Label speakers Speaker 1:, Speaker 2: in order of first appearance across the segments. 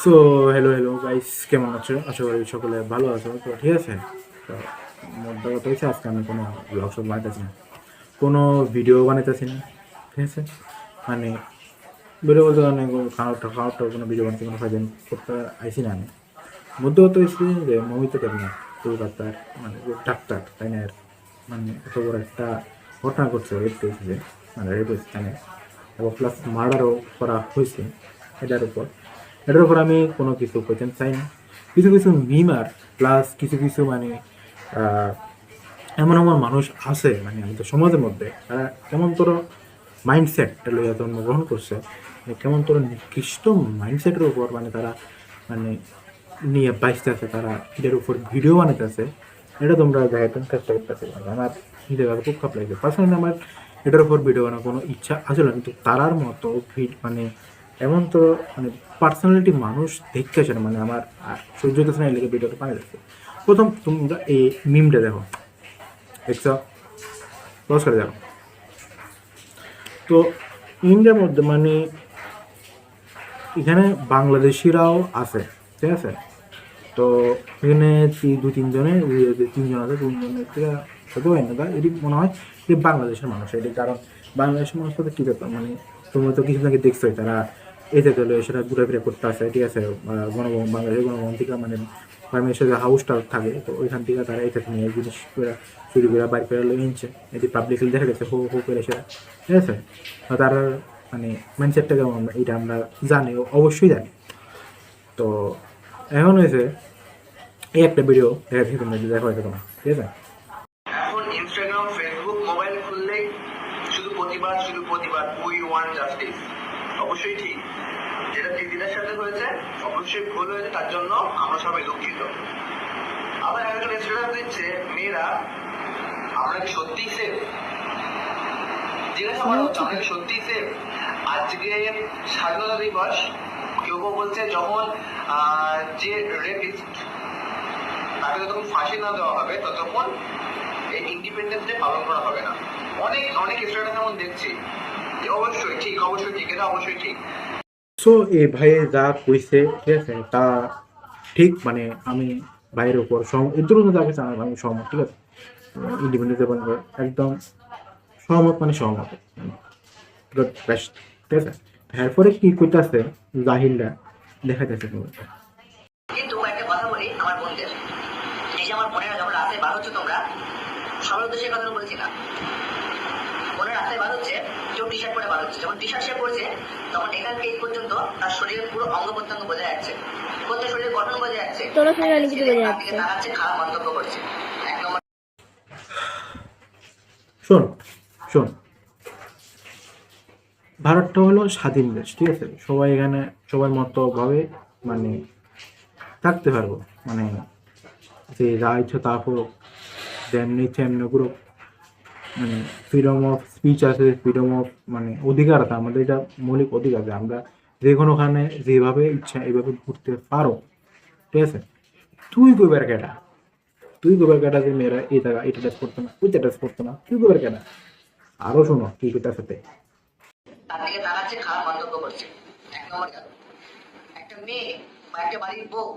Speaker 1: So hello hello guys, কেমন আছো? আশা করি সকলে ভালো আছো। তো ঠিক আছে, তো মোদ্দা কথা হচ্ছে আজকে আমি কোনো ব্লগ সব বানাইতেছি না, কোনো ভিডিও বানাইতেছি না। ঠিক আছে, মানে ভিডিও বলতে মানে খাওয়াটা কোনো ভিডিও বানাতে কোনো ফায়দা করতে আইসি না আমি। মধ্য কথা হচ্ছে যে মমিতা দেবনা কলকাতার মানে যে ডাক্তার, তাই না? মানে এত বড় একটা ঘটনা ঘটছে রেপ কেসে, মানে রেপ স্থানে, এবং প্লাস মার্ডারও করা হয়েছে এটার উপর আমি কোনো কিছু করতে চাই না। কিছু কিছু মিমার প্লাস কিছু কিছু মানে আহ, এমন এমন মানুষ আছে মানে আমাদের সমাজের মধ্যে, তারা কেমন তোর মাইন্ডসেট লইয়া জন্মগ্রহণ করছে, মানে কেমন তোর নিকৃষ্ট মাইন্ডসেটের উপর মানে তারা মানে নিয়ে বাইসতে আছে, তারা এটার উপর ভিডিও বানাইতেছে। এটা তোমরা দেখাতে চেষ্টা করতেছে, মানে আমার নিজের কাছে খুব খারাপ লাগছে। পার্সোনালি আমার এটার উপর ভিডিও বানানোর কোনো ইচ্ছা আসলে, কিন্তু তারার মতো মানে এমন তো মানে পার্সোনালিটি মানুষ দেখতে আসে না, মানে আমার আর সহ্য হতেছে না, এই লেগে ভিডিওটা বানিয়ে যাচ্ছে। প্রথম তোমরা এই মিমটা দেখো, দেখছো? ক্লোজ করে দেখো। তো ইন্ডিয়ার মধ্যে মানে এখানে বাংলাদেশিরাও আছে, ঠিক আছে? তো এখানে দু তিনজনের যে তিনজন আছে, তিনজনের থেকে হতে হয় না, এটি মনে হয় যে বাংলাদেশের মানুষ। এটি কারণ বাংলাদেশের মানুষ তো কী ব্যাপার, মানে তোমরা তো কিছু আগে দেখছোই, তারা এতে গেলে সেটা ঘুরাফিরা করতে আসে, ঠিক আছে? গণভবন, বাংলাদেশের গণভবন থেকে মানে বাংলাদেশের যে হাউসটা থাকে, তো ওইখান থেকে তারা এটা নিয়ে জিনিস করে চুরি করে বাইর করে এনেছে। এটি পাবলিকলি দেখা গেছে হো হো করে সেটা, ঠিক আছে? তার মানে মাইন্ডসেটটা কেমন এটা আমরা জানি, অবশ্যই জানি। তো এখন হয়েছে এই একটা ভিডিও দেখা থেকে তোমরা দেখো, এটা তোমার ঠিক আছে।
Speaker 2: এখন ইনস্টাগ্রাম, ফেসবুক, মোবাইল খুললেই শুধু প্রতিবাদ, শুধু প্রতিবাদ, উই ওয়ান্ট জাস্টিস। অবশ্যই ঠিক, যেটা দিদিদের সাথে হয়েছে অবশ্যই ভুল হয়েছে, তার জন্য আমরা সবাই দুঃখিত। আবার একজন ইনস্টাগ্রাম দিচ্ছে, মেয়েরা আমরা কি সত্যিই সেফ? জিজ্ঞাসা করা হচ্ছে, আমরা কি সত্যিই সেফ? আজকে স্বাধীনতা দিবস, কেউ কেউ বলছে যখন যে রেপিস্ট তাকে যতক্ষণ ফাঁসি না দেওয়া হবে ততক্ষণ এই ইন্ডিপেন্ডেন্স ডে পালন করা হবে না। অনেক অনেক স্ট্যাটাস এমন দেখছি। অবশ্যই ঠিক, অবশ্যই ঠিক, এটা অবশ্যই ঠিক।
Speaker 1: সো এই ভাইয়ে যা কইছে, ঠিক আছে, তা ঠিক। মানে আমি ভাইয়ের উপর এর জন্য যা কিছু আমি সহমত, ঠিক আছে? ইন্ডিপেন্ডেন্স একদম সহমত, মানে সহমত, বেস্ট, ঠিক আছে? এরপরে কি কইতাছে জাহিলরা দেখাইতেছে তোমার।
Speaker 3: কিন্তু একটা কথা বলি আমার বোনদের, এই যে আমার বোনেরা যখন রাস্তায় বার হচ্ছে, তোমরা সবার উদ্দেশ্যে কথা বলেছি না, বোনের রাস্তায় বার হচ্ছে, কেউ টি শার্ট পরে বার হচ্ছে, যখন টি শার্ট সে পড়ছে তখন এখান থেকে এই পর্যন্ত তার শরীরের পুরো অঙ্গ প্রত্যঙ্গ বোঝা যাচ্ছে, প্রত্যেক শরীরের গঠন বোঝা যাচ্ছে, তাকাচ্ছে, খারাপ মন্তব্য করছে। এক নম্বর
Speaker 1: শোন শোন, ভারতটা হলো স্বাধীন দেশ, ঠিক আছে? সবাই এখানে সবার মতো ভাবে মানে থাকতে পারবো, মানে যে যা ইচ্ছা তা হোক, যেমনি তেমনি করুক, মানে ফ্রিডম অফ স্পিচ আছে, ফ্রিডম অফ মানে অধিকার আছে, আমাদের এটা মৌলিক অধিকার আছে, আমরা যে কোনোখানে যেভাবে ইচ্ছা এইভাবে ঘুরতে পারো, ঠিক আছে? তুই গোবার কেটা, তুই গোবার কেটা যে মেয়েরা এই জায়গা এটা ড্রেস করতো না, ওইটা ড্রেস করতো না, তুই গোবার কেটা? আরো শোনো কি করতে সাথে।
Speaker 3: তার দিকে তাকাচ্ছে, খারাপ মন্তব্য করছে। এক নম্বর গেল। একটা মেয়ে বা একটা বাড়ির বউ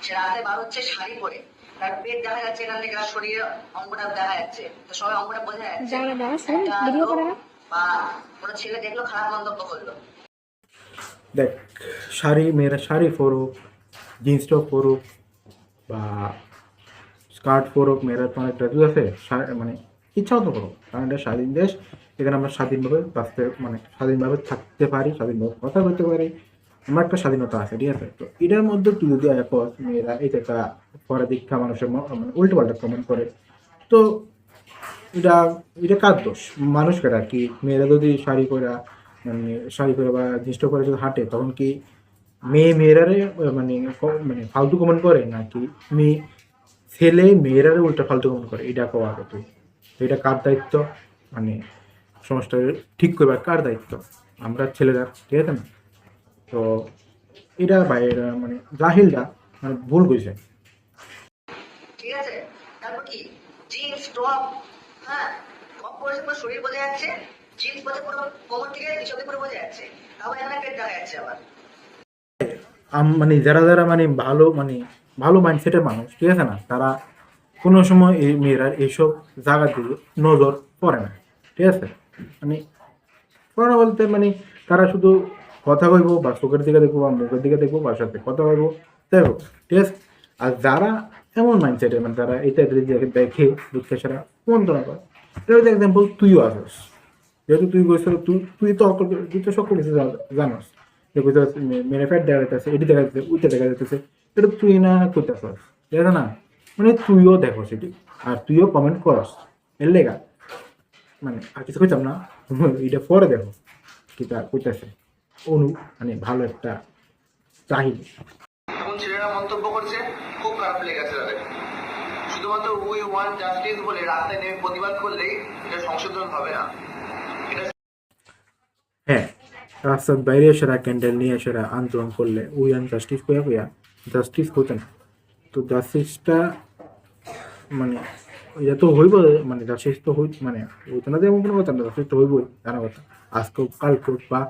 Speaker 3: সে রাস্তায় বার হচ্ছে শাড়ি পরে, তার পেট দেখা যাচ্ছে, এখান থেকে তার শরীরের অঙ্গটা দেখা যাচ্ছে, তো সবাই অঙ্গটা বোঝা যাচ্ছে। একটা লোক বা কোনো ছেলে দেখলো, খারাপ মন্তব্য করলো।
Speaker 1: দেখ, মেয়েরা শাড়ি পরুক, জিন্স টপ পরুক বা স্কার্ট পরুক, মেয়েরা তো অনেক ড্রেস আছে, মানে ইচ্ছা মতো করুক, কারণ এটা স্বাধীন দেশ। এখানে আমরা স্বাধীনভাবে বাঁচতে মানে স্বাধীনভাবে থাকতে পারি, স্বাধীনভাবে কথা বলতে পারি, আমার একটা স্বাধীনতা আছে, ঠিক আছে? তো এটার মধ্যে তুই যদি এখন মেয়েরা এই একটা পরে দীক্ষা মানুষের মানে উল্টো পাল্টা কমেন্ট করে, তো এটা এটা কার দোষ? মানুষ কেটা কি? মেয়েরা যদি মানে শাড়ি পরে বা জিনিস করে যদি হাঁটে, তখন কি মেয়েরারে মানে মানে ফালতু কমেন্ট করে, নাকি মেয়ে ছেলে মেয়েরারে উল্টা ফালতু কমেন্ট করে? এটা কো আগে তুই। তো এটা কার দায়িত্ব? মানে সমাজটা ঠিক করবার কার দায়িত্ব? আমরা ছেলেরা, ঠিক আছে না? তো এটা বাইরে মানে জাহিলরা মানে ভুল কইছে।
Speaker 3: ঠিক আছে, তারপর কি জিন্স টপ, হ্যাঁ, টপ পরে পুরো শরীর বোঝা যাচ্ছে, জিন্স পরে পুরো কোমর থেকে নিচে অব্দি পুরো বোঝা যাচ্ছে, তারপর এখানে পেট দেখা যাচ্ছে আবার।
Speaker 1: মানে যারা যারা মানে ভালো মাইন্ডসেটের মানুষ, ঠিক আছে না, তারা কোনো সময় এই মেয়েরা এইসব জায়গা দিয়ে নজর পড়ে না, ঠিক আছে। মানে পড়ে না বলতে মানে তারা শুধু কথা কইব বা চোখের দিকে দেখবো বা মুখের দিকে দেখবো বা সাথে কথা কইবো, দেখো, ঠিক আছে। আর যারা এমন মাইন্ডসেটের মানে তারা এটা দেখে দুঃখে সেরা মন্ত্রণা করে, এটা এক্সাম্পল তুইও আসস, যেহেতু তুই বলছো তুই তো সকল কিছু জানোস, যে কোথাও মেরে ফ্যাট দেখা যাচ্ছে, এটি দেখা যাচ্ছে, ওইটা দেখা যাচ্ছে, এটা তুই না করতেছ, ঠিক আছে না। মানে তুইও দেখো সেটি আর তুইও কমেন্ট করস, এর লেগা মানে আর কিছু কইতাম না, এটা পরে দেখো কিটা কইতাছে মানে ভালো একটা চাহিদা।
Speaker 2: এখন ছেলেরা মন্তব্য করছে, খুব খারাপ লেগেছে তাদের। শুধুমাত্র উই ওয়ান জাস্টিস বলে রাস্তায় নেমে প্রতিবাদ করলেই এটা সংশোধন হবে না। এটা
Speaker 1: হ্যাঁ, রাস্তার বাইরে সেরা ক্যান্ডেল নিয়ে সেরা আন্দোলন করলে উই অ্যান্ড জাস্টিস কইয়া জাস্টিস হতো না। তো জাস্টিসটা মানে এটা তো হইব, মানে জাস্টিস তো মানে হইতো না, এমন কোনো কথা না, জাস্টিস তো হইবই, জানা কথা। আজকে কাল হোক বা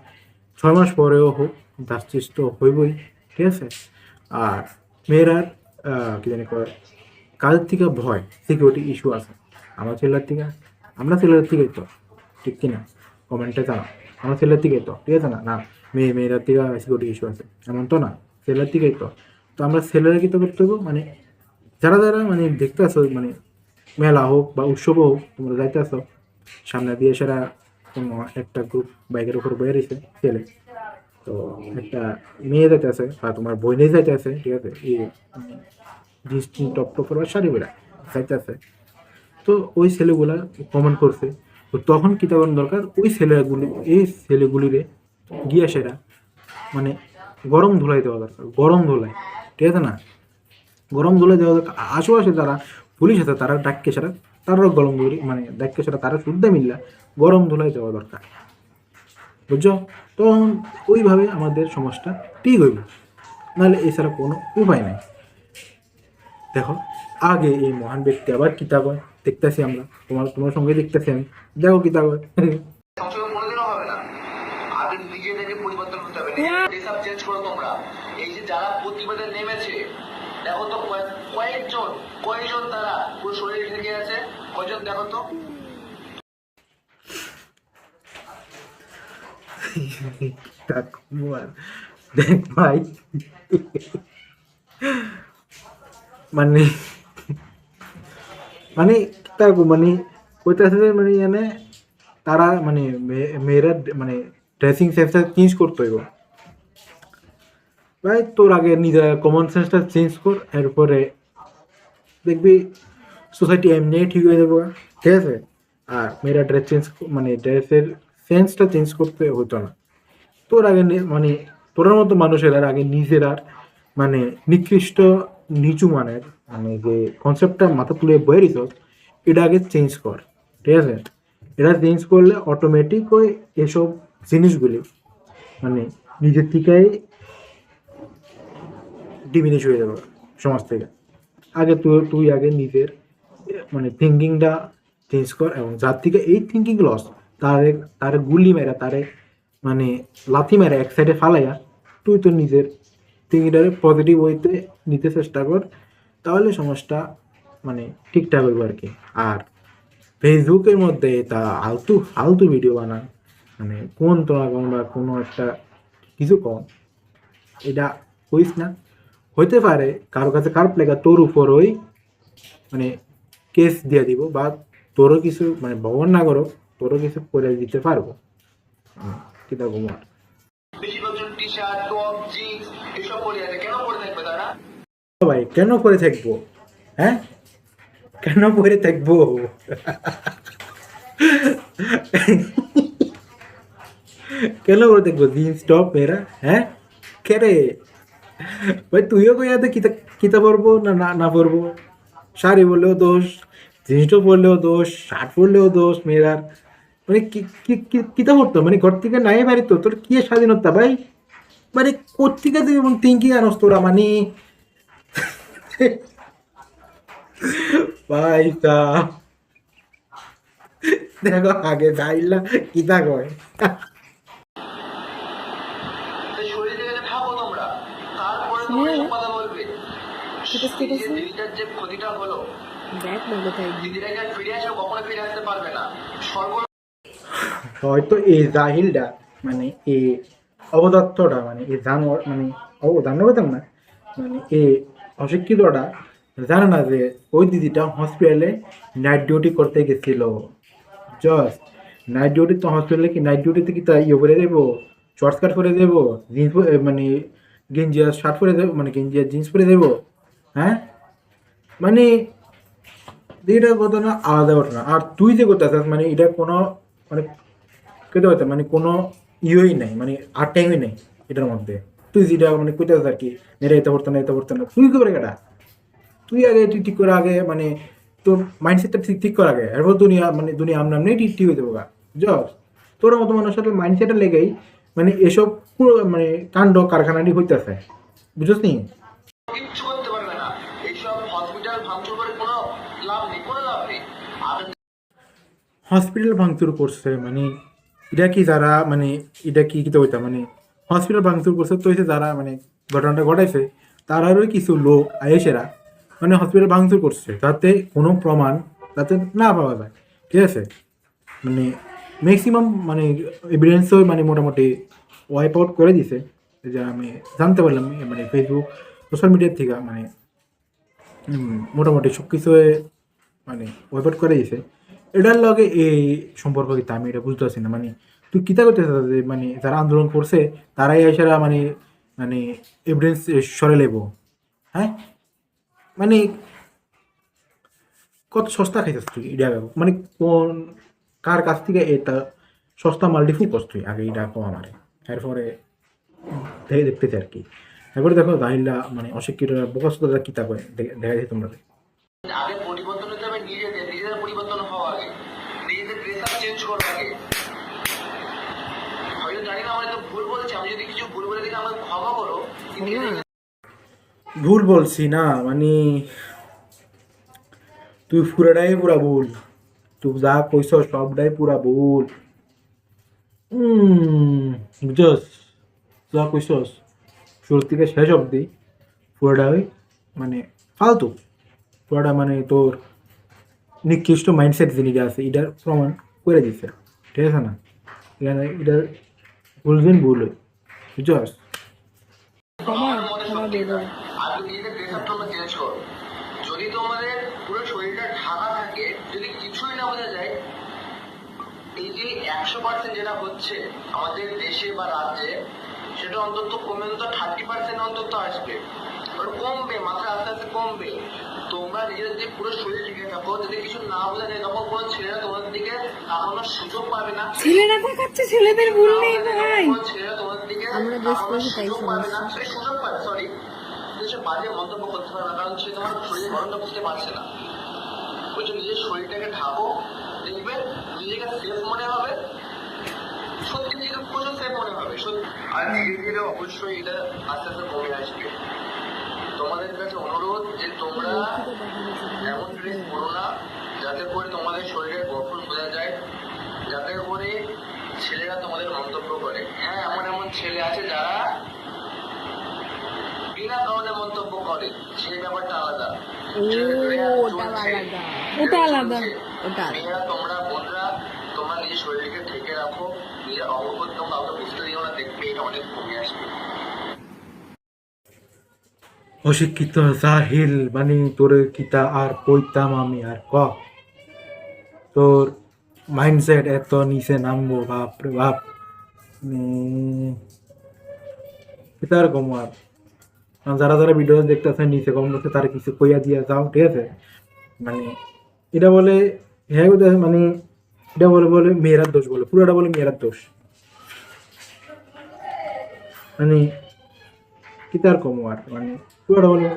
Speaker 1: 6 মাস পরেও হোক, জাস্টিস তো হইবই, ঠিক আছে। আর মেয়েরার কি জানি কয় কাজের থেকে ভয়, সিকিউরিটি ইস্যু আছে আমরা ছেলের থেকেই তো, ঠিক কিনা, কমেন্টে জানাও, আমরা ছেলের থেকেই তো, ঠিক আছে না, না মেয়েরার থেকে সিকিউরিটি ইস্যু আছে এমন তো না, ছেলের থেকেই তো। তো আমরা ছেলেরা কি তো করতে হবে, মানে যারা যারা মানে দেখতে আসো, মানে মেলা হোক বা উৎসব হোক, তোমরা যাইতে আসো, সামনে দিয়ে সেরা কোনো একটা গ্রুপ বাইকের উপর বয়ে রয়েছে ছেলে, তো একটা মেয়ে যাইতে আছে বা তোমার বইনে যাইতে আছে, ঠিক আছে, এই জিন্স টপ টপের বা শাড়ি বেড়া যাইতে আছে, তো ওই ছেলেগুলা কমেন্ট করছে। তো তখন কী তখন দরকার, ওই ছেলেগুলিরে গিয়া সেরা মানে গরম ধুলাই দেওয়া দরকার, গরম ধুলাই, ঠিক আছে না, গরম ধুলাই দেওয়া দরকার। আশেপাশে যারা পুলিশ আছে তারা ডাক্কে সেরা, তারাও গরম ধুলি মানে ডাক্কে সেরা, তারা শুদ্ধ মিললা গরম ধুলাই দেওয়া দরকার, বুঝছো। তখন ওইভাবে আমাদের সমাজটা ঠিক হইব, নাহলে এছাড়া কোনো উপায় নাই। দেখো আগে এই মহান ব্যক্তি আবার কিতা কয় দেখতেছি আমরা, তোমার সঙ্গে দেখতেছি আমি, দেখো কিতা কয়।
Speaker 2: সংশোধন কোনোদিনও হবে না। আগে নিজেদেরকে পরিবর্তন করতে হবে, নিজেদের চেঞ্জ করো তোমরা। এই যে যারা প্রতিবাদে নেমেছে, দেখো তো কয়েকজন তারা পুরো শরীর ঢেকে আছে, কয়জন দেখো তো।
Speaker 1: দেখ ভাই, মানে মানে তার মানে কইতাছে যে মানে এনে তারা মানে মেয়েরা মানে ড্রেসিং সেন্সটা চেঞ্জ করতে হইব ভাই, তোর আগে নিজের কমন সেন্সটা চেঞ্জ কর, এরপরে দেখবি সোসাইটি এমনি ঠিক হয়ে যাবো, ঠিক আছে। আর মেয়েরা ড্রেস চেঞ্জ মানে ড্রেসের সেন্সটা চেঞ্জ করতে হতো না, তোর আগে মানে তোর মতো মানুষের আর আগে নিজের আর মানে নিকৃষ্ট নিচু মানের মানে যে কনসেপ্টটা মাথা তুলে বয়ে দিত, এটা আগে চেঞ্জ কর, ঠিক আছে। এটা চেঞ্জ করলে অটোমেটিক ওই এসব জিনিসগুলি মানে নিজের থেকেই ডিমিনিশ হয়ে যাবে সমাজ থেকে। আগে তুই আগে নিজের মানে থিঙ্কিংটা চেঞ্জ কর, এবং যার থেকে এই থিঙ্কিং লস তারে গুলি মেরা, তারে মানে লাথি মেরা এক সাইডে ফালাইয়া তুই তো নিজের থিঙ্কিংটারে পজিটিভ হইতে নিতে চেষ্টা কর, তাহলে সমাজটা মানে ঠিকঠাক হইব আর কি। আর ফেসবুকের মধ্যে তা আলতু ভিডিও বানান, মানে কোন তোরা কম বা কোনো একটা কিছু কম, এটা হইস না। হইতে পারে কারো কাছে খারাপ লেখা তোর উপর ওই মানে কেস দিয়ে দিব, বা তোরও কিছু মানে ভগবান না করো তোরও কিছু করে দিতে পারবো, কি তা ঘুমার।
Speaker 2: বেশিরভাগজন টি শার্ট, টপ, জিন্স এসব পরে আছে, কেন পরে থাকবে তারা?
Speaker 1: ভাই কেন করে থাকবো, হ্যাঁ কেন পরে থাকবো? কেন করে দেখবো জিন্স টপ মেয়েরা, হ্যাঁ কে রে ভাই, তুইও কইয়াতে কিতা পরবো না না না পরবো, শাড়ি পরলেও দোষ, জিন্স টপ পরলেও দোষ, শার্ট পরলেও দোষ মেয়েরার, মানে কিতা করতো মানে ঘর থেকে নাই বাড়ি, তো তোর কি স্বাধীনতা ভাই, মানে কোথেকে তুই এমন থিঙ্কিং আনস তোরা, মানে ভাই তা দেখো আগে যাইলা কিতা কয়।
Speaker 2: শরীর থেকে ভাবো তোমরা, কার এই যে দিদিটার যে ক্ষতিটা হলো, দিদিটাকে আর ফিরে আসবে, কখনো ফিরে আসতে পারবে না। সর্ব
Speaker 1: হয়তো এই জাহিলটা মানে এই অবদত্তটা মানে এই জানোয়ার মানে জানো পেতাম না মানে এই অশিক্ষিতটা জানে না যে ওই দিদিটা হসপিটালে নাইট ডিউটি করতে গেছিল। জাস্ট নাইট ডিউটি তো হসপিটালে কি নাইট ডিউটিতে কি তা ইয়ে করে দেবো, শর্ট স্কার্ট করে দেবো, জিন্স মানে গেঞ্জি আর শার্ট পরে দেবো, মানে গেঞ্জি আর জিন্স পরে দেবো? হ্যাঁ মানে এটা ঘটনা আলাদা ঘটনা। আর তুই যে করতে আসিস মানে এটা কোনো মানে কেটে হতে মানে কোনো ইয়েই নাই, মানে আর টাইমই নেই এটার মধ্যে। তুই যেটা মানে কইতে আসিস আর কি, মেরে এটা করতো না এটা করতো না, তুই কি করে কেটা? তুই আগে ঠিক করে আগে মানে তোর মাইন্ডসেটটা ঠিক ঠিক কর আগে, এরপর দুনিয়া মানে দুনিয়া আমনাম নেই ঠিক ঠিক হয়ে যাবো গা। জস তোর মতো মানুষের সাথে মাইন্ডসেটটা লেগেই মানে এসব পুরো মানে কাণ্ড কারখানাটি হইতেছে, বুঝছিস নি?
Speaker 2: কিচ্ছু করতে পারবে না। এইসব হসপিটাল ভাঙচুর করে কোনো লাভ নেই, কোনো লাভ নেই। আর
Speaker 1: হসপিটাল ভাঙচুর করছে মানে এটা কি যারা মানে এটা কি কিতে হইতা মানে হসপিটাল ভাঙচুর করছে তো হয়েছে যারা মানে ঘটনাটা ঘটাইছে তারারও কিছু লোক আয়েসেরা মানে হসপিটাল ভাঙচুর করছে যাতে কোনো প্রমাণ যাতে না পাওয়া যায়, ঠিক আছে? মানে ম্যাক্সিমাম মানে এভিডেন্সও মানে মোটামুটি ওয়াইপ আউট করে দিছে, যা আমি জানতে পারলাম মানে ফেসবুক সোশ্যাল মিডিয়ার থেকে মানে মোটামুটি সব কিছু মানে ওয়াইপ আউট করে দিছে। এটার লগে এই সম্পর্ক কিন্তু আমি এটা বুঝতে পারছি না। মানে তুই কিতা করতে যে মানে যারা আন্দোলন করছে তারাই এসারা মানে মানে এভিডেন্স সরে লেবো? হ্যাঁ মানে কত সস্তা খাইছিস তুই এটা মানে কোন কার কাছ থেকে এটা সস্তা মাল ডিফু করছ তুই আগে এটা কো আমারে, এরপরে দেখতেছি আর কি। এরপরে দেখো জাহিল্লা মানে অশিক্ষিত বকস্তরা কিতা করে দেখা যায় তোমরা।
Speaker 2: আগে পরিবর্তন হতে হবে নিজেদের, নিজেদের পরিবর্তন হওয়া আগে, নিজেদের ড্রেস আপ চেঞ্জ করা আগে। হয়তো জানি না আমার তো ভুল বলছি, আমি যদি কিছু ভুল বলে দিই আমাকে ক্ষমা করো, কিন্তু
Speaker 1: ভুল বলছি না মানে তুই পুরাটাই পুরা ভুল, তুই যা কইস সবটাই পুরা ভুল। বুঝছস যা কইসস শুরু থেকে শেষ অবধি পুরোটাই মানে ফালতু, পুরোটা মানে তোর নিকৃষ্ট মাইন্ডসেট জিনিস আছে এটার প্রমাণ করে দিচ্ছে, ঠিক আছে না? এখানে এটার ভুল দিন ভুল হয়, বুঝছস?
Speaker 2: আমার মনে সত্যি আগে নিজেদের ড্রেস আপ তোমরা চেঞ্জ করো। যদি তোমাদের পুরো শরীরটা ঢাকা থাকে, যদি কিছুই না বোঝা যায়, এই যে 100% যেটা হচ্ছে আমাদের দেশে বা রাজ্যে, সেটা অন্তত কমে অন্তত 30% অন্তত আসবে। ওটা কমবে, মাত্রা আস্তে আস্তে কমবে। তোমরা নিজেদের যে পুরো শরীর ঢেকে থাকো, যদি কিছু না বোঝা যায় তখন কোনো ছেলেরা তোমাদের দিকে তাকানোর সুযোগ পাবে না।
Speaker 4: ছেলেরা দেখাচ্ছে, ছেলেদের ভুল নেই ভাই।
Speaker 2: কোনো ছেলেরা তোমাদের দিকে
Speaker 4: আমরা দেশ
Speaker 2: তাকানোর
Speaker 4: করেছি তাই
Speaker 2: সুযোগ পাবে না,
Speaker 4: সমস্যা।
Speaker 2: সেই সুযোগ পাবে, সরি, সে বাজে মন্তব্য করতে পারে না, কারণ সে তোমার শরীরের গরমটা বুঝতে পারছে না। ওই জন্য নিজের শরীরটাকে ঢাকো, দেখবে নিজেকে সেফ মনে হবে, সত্যি নিজেকে প্রচুর সেফ মনে হবে। আর ধীরে ধীরে অবশ্যই এটা আস্তে আস্তে কমে আসবে। তোমাদের কাছে অনুরোধ যে তোমরা এমন ড্রেস পরো না যাতে করে তোমাদের শরীরের গঠন বোঝা যায়, যাতে করে ছেলেরা তোমাদের মন্তব্য করে। হ্যাঁ, এমন এমন ছেলে আছে যারা বিনা কারণে মন্তব্য করে, সেই ব্যাপারটা আলাদা।
Speaker 4: ওটা আলাদা।
Speaker 2: মেয়েরা, তোমরা বোনরা, তোমরা নিজের শরীরকে ঢেকে রাখো, নিজের অঙ্গপ্রত্যঙ্গ কাউকে বুঝতে দিও না, দেখবে এটা অনেক কমে আসবে।
Speaker 1: অশিক্ষিত জাহিল মানে তোর কিতা আর কইতাম আমি আর ক, তোর মাইন্ডসেট এত নিচে নামবো বাপ রে বাপ। কিতার কম আর যারা যারা ভিডিও দেখতেছে নিচে কম করছে তারা কিছু কইয়া দিয়া যাও, ঠিক আছে? মানে এটা বলে হ্যাঁ মানে এটা বলে বলে মেয়েরার দোষ, বলে পুরোটা বলে মেয়েরার দোষ। মানে কিতার কম আর মানে পুরোটা বলে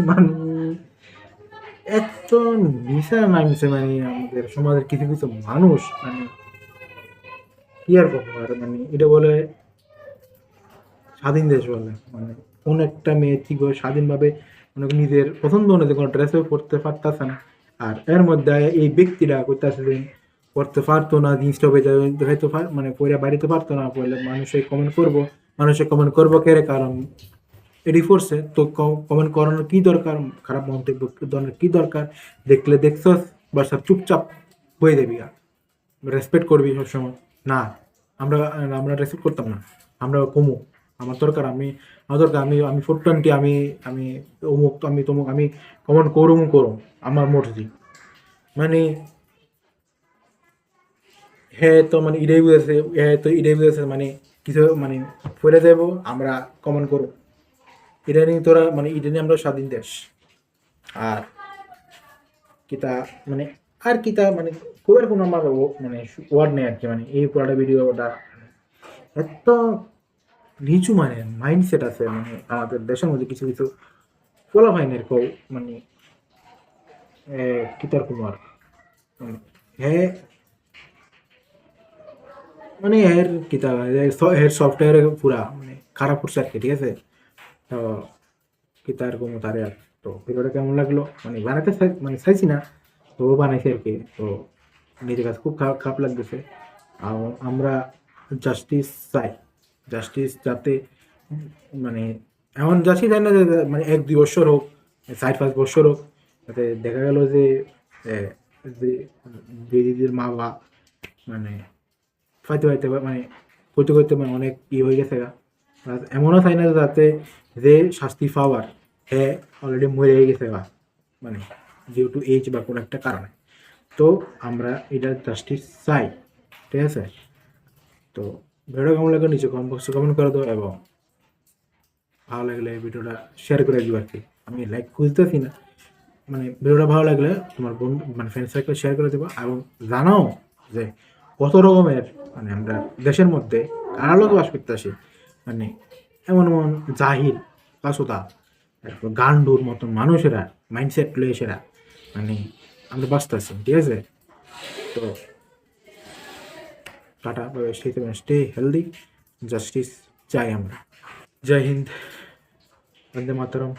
Speaker 1: মানে এত নিশা নামছে মানে আমাদের সমাজের কিছু কিছু মানুষ মানে কি আর কম আর মানে এটা বলে স্বাধীন দেশ বলে। মানে কোন একটা মেয়ে ঠিকভাবে স্বাধীনভাবে মানে নিজের পছন্দ অনুযায়ী কোনো ড্রেসও পরতে পারতেছে না, আর এর মধ্যে এই ব্যক্তিরা করতেছে যে পড়তে পারতো না, জিনিসটা দেখাইতে মানে পরে বাড়িতে পারতো না, পড়লে মানুষে কমেন্ট করবো কে রে? কারণ এডিট করছে তো কমেন্ট করানোর কি দরকার, খারাপ মন্তব্য ধরনের কি দরকার, দেখলে দেখছস বাস চুপচাপ হয়ে দেবি, রেসপেক্ট করবি সবসময় না। আমরা আমরা রেসপেক্ট করতাম না, আমরা কমু আমার দরকার, আমার দরকার আমি 420, আমি অমুক, আমি তমুক, আমি কমেন্ট করুম আমার মর্জি। মানে হ্যাঁ তো মানে এটাই বুঝেছে, হ্যাঁ তো এটাই বুঝেছে মানে কিছু মানে ফেলে দেব আমরা কমেন্ট করব, এটা নিয়ে তোরা মানে এটা নিয়ে আমরা স্বাধীন দেশ। আর কিতা মানে আর কিতা মানে খুব কোনো আমার মানে ওয়ার্ড নেই আর কি, মানে এই পুরাটা ভিডিওটা এত নিচু মানে মাইন্ডসেট আছে মানে আমাদের দেশের মধ্যে কিছু কিছু বলা হয় না এরকম মানে কিতার কুমার মানে হ্যাঁ মানে এর কিতা এর সফটওয়্যার পুরা মানে খারাপ করছে আর কি, ঠিক আছে। তো কিতার কুমো তারে আর তো ভিডিওটা কেমন লাগলো মানে বানাতে মানে চাইছি না, তো ও বানাইছে আর কি। তো নিজের কাছে খুব খারাপ লাগতেছে। আর আমরা জাস্টিস চাই, জাস্টিস যাতে মানে এমন জাস্টিস চাই না যে মানে 1-2 বছর হোক, 4-5 বছর হোক, যাতে দেখা গেল যে যে দিদির মা বাবা মানে ফাইতে মানে করতে মানে অনেক হয়ে গেছে গা। আর এমনও চাই না যে যাতে যে শাস্তি পাওয়ার হ্যাঁ অলরেডি মরে গেছে গা, মানে ডিউ টু এজ বা কোনো একটা কারণে। তো আমরা এটা জাস্টিস চাই, ঠিক আছে। তো ভিডিওটা কেমন লাগলো নিচে কমেন্ট বক্সে কমেন্ট করে দাও, এবং ভালো লাগলে ভিডিওটা শেয়ার করে দিও আর কি। আমি লাইক খুঁজতেছি না, মানে ভিডিওটা ভালো লাগলে তোমার বন্ধু মানে ফ্রেন্ড সার্কেল শেয়ার করে দেবো, এবং জানাও যে কত রকমের মানে আমরা দেশের মধ্যে কারা লোক বাস করতে আসি, মানে এমন এমন জাহিল কাসুদা গান্ডুর মতন মানুষেরা মাইন্ডসেট লয়েছেরা মানে আমরা বাঁচতে আছি, ঠিক আছে। তো টাটা, স্টে হেলদি, জাস্টিস চাই আমরা। জয় হিন্দ, বন্দে মাতরম।